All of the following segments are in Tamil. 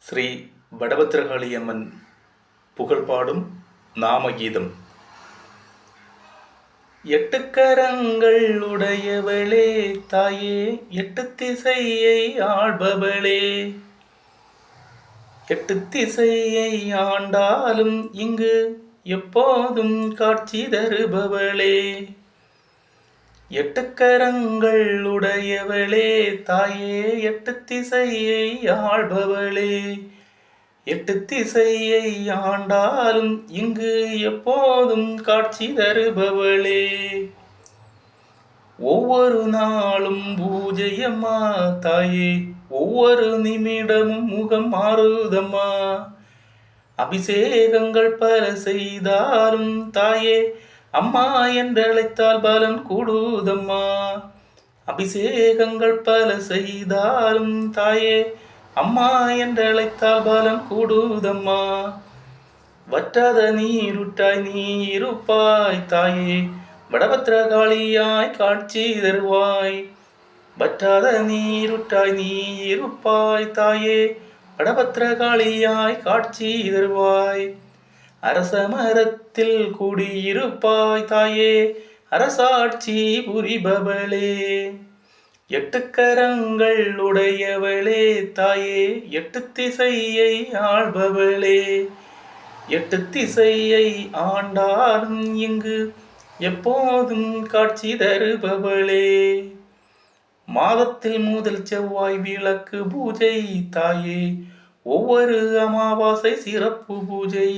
ஸ்ரீ வடபத்திரகாளியம்மன் புகழ்பாடும் நாமகீதம். எட்டுக்கரங்கள் உடையவளே தாயே, எட்டு திசையை ஆள்பவளே, எட்டு திசையை ஆண்டாலும் இங்கு எப்போதும் காட்சி தருபவளே. எட்டுக்கரங்கள் உடையவளே தாயே, எட்டு திசையை ஆள்பவளே, எட்டு திசையை ஆண்டாலும் இங்கு எப்போதும் காட்சி தருபவளே. ஒவ்வொரு நாளும் பூஜையம்மா தாயே, ஒவ்வொரு நிமிடமும் முகம் மாறுதம்மா. அபிஷேகங்கள் பல செய்தாலும் தாயே, அம்மா என்றழைத்தால் பலன் கூடுதம்மா. அபிஷேகங்கள் பல செய்தாலும் தாயே, அம்மா என்றழைத்தால் பலன் கூடுதம்மா. வற்றாத நீருட்டாய் நீ இருப்பாய் தாயே, வடபத்திரகாளியாய் காட்சி தருவாய். வற்றாத நீருட்டாய் நீ இருப்பாய் தாயே, வடபத்திரகாளியாய் காட்சி தருவாய். அரச மரத்தில் குடியிருப்பாய் தாயே, அரசாட்சி புரிபவளே. எட்டுக்கரங்கள் உடையவளே தாயே, எட்டு திசையை ஆள்பவளே, எட்டு திசையை ஆண்டாலும் இங்கு எப்போதும் காட்சி தருபவளே. மாதத்தில் முதல் செவ்வாய் விளக்கு பூஜை தாயே, ஒவ்வொரு அமாவாசை சிறப்பு பூஜை.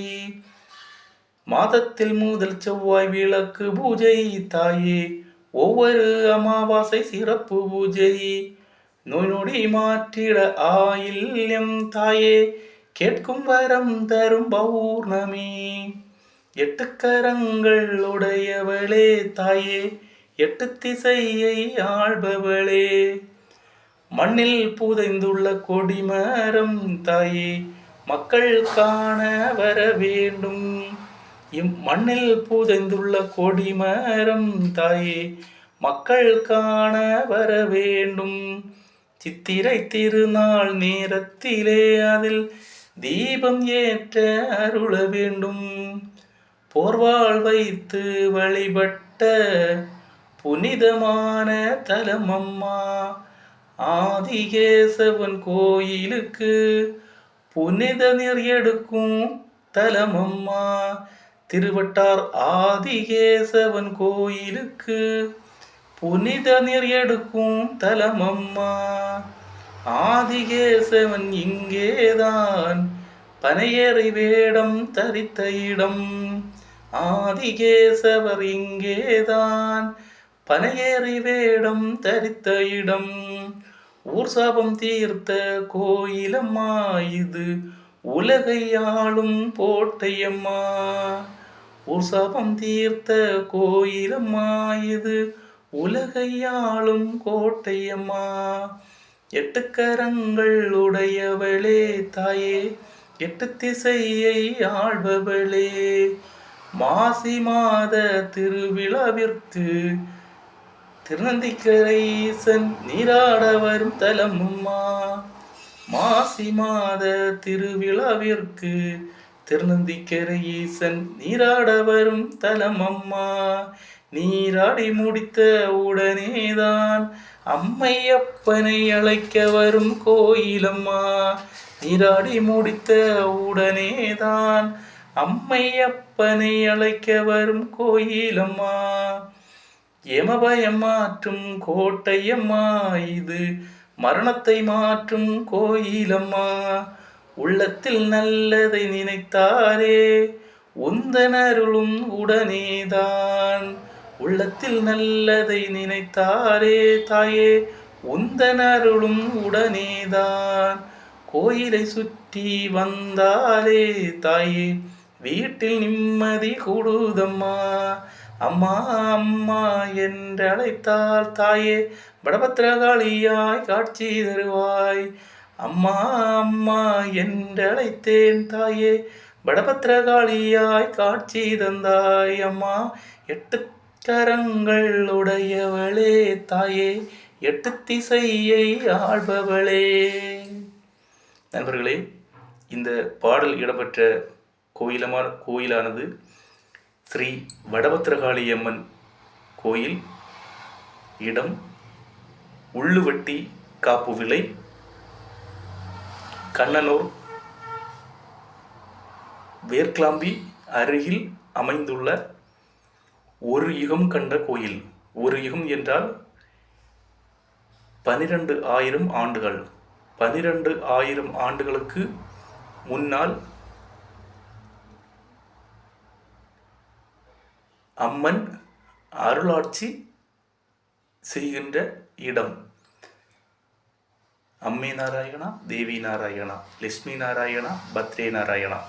மாதத்தில் முதல் செவ்வாய் விளக்கு பூஜை தாயே, ஒவ்வொரு அமாவாசை சிறப்பு பூஜை. நோய் நொடி மாற்றிட ஆயில்யம் தாயே, கேட்கும் வரம் தரும் பௌர்ணமி. எட்டுக்கரங்கள் உடையவளே தாயே, எட்டு திசையை ஆள்பவளே. மண்ணில் புதைந்துள்ள கொடிமரம் தாயே, மக்கள் காண வர வேண்டும். மண்ணில் புதைந்துள்ள கொடிமரம் தாயே, மக்கள் காண வர வேண்டும். சித்திரை திருநாள் நேரத்திலே அதில் தீபம் ஏற்ற அருள வேண்டும். போர்வாள் வைத்து வழிபட்ட புனிதமான தலமம்மா. ஆதிகேசவன் கோயிலுக்கு புனித நீர் எடுக்கும் தலமம்மா. திருவட்டார் ஆதிகேசவன் கோயிலுக்கு புனித நீர் எடுக்கும் தலமம்மா. ஆதிகேசவன் இங்கேதான் பனையறை வேடம் தரித்த இடம். ஆதிகேசவர் இங்கேதான் பனையறை வேடம் தரித்த இடம். ஊர் சாபம் தீர்த்த கோயிலம்மா இது, உலகை ஆளும் கோட்டையம்மா. ஊர் சாபம் தீர்த்த கோயிலம்மா இது, உலகை ஆளும் கோட்டையம்மா. எட்டுக்கரங்கள் உடையவளே தாயே, எட்டு திசையை ஆள்பவளே. மாசி மாத திருவிழாவிற்கு திருநந்திக்கரை ஈசன் நீராட வரும் தலமம்மா. மாசி மாத திருவிழாவிற்கு திருநந்திக்கரை ஈசன் நீராட வரும் தலமம்மா. நீராடி முடித்த உடனேதான் அம்மையப்பனை அழைக்க வரும் கோயிலம்மா. நீராடி முடித்த உடனேதான் அம்மையப்பனை அழைக்க வரும் கோயிலம்மா. யமபயம் மாற்றும் கோட்டையம்மா இது, மரணத்தை மாற்றும் கோயிலம்மா. உள்ளத்தில் நல்லதை நினைத்தாரே உந்தன் அருளும் உடனேதான். உள்ளத்தில் நல்லதை நினைத்தாரே தாயே, உந்தன் அருளும் உடனேதான். கோயிலை சுற்றி வந்தாலே தாயே, வீட்டில் நிம்மதி கூடுதம்மா. அம்மா அம்மா என்றழைத்தால் தாயே, வடபத்திரகாளியாய் காட்சி தருவாய். அம்மா அம்மா என்றழைத்தேன் தாயே, வடபத்திரகாளியாய் காட்சி தந்தாய் அம்மா. எட்டு கரங்கள் உடையவளே தாயே, எட்டு திசையை ஆள்பவளே. நண்பர்களே, இந்த பாடல் இடம்பெற்ற கோயிலானது ஸ்ரீ வடபத்திரகாளியம்மன் கோயில். இடம் உள்ளுவட்டி காப்பு விலை, கண்ணனூர், வேர்க்கிளாம்பி அருகில் அமைந்துள்ள ஒரு யுகம் கண்ட கோயில். ஒரு யுகம் என்றால் 12,000 ஆண்டுகள். 12,000 ஆண்டுகளுக்கு முன்னால் அம்மன் அருளாட்சி செய்கின்ற இடம். அம்மே நாராயணா, தேவி நாராயணா, லட்சுமி நாராயணா, பத்ரே நாராயணா.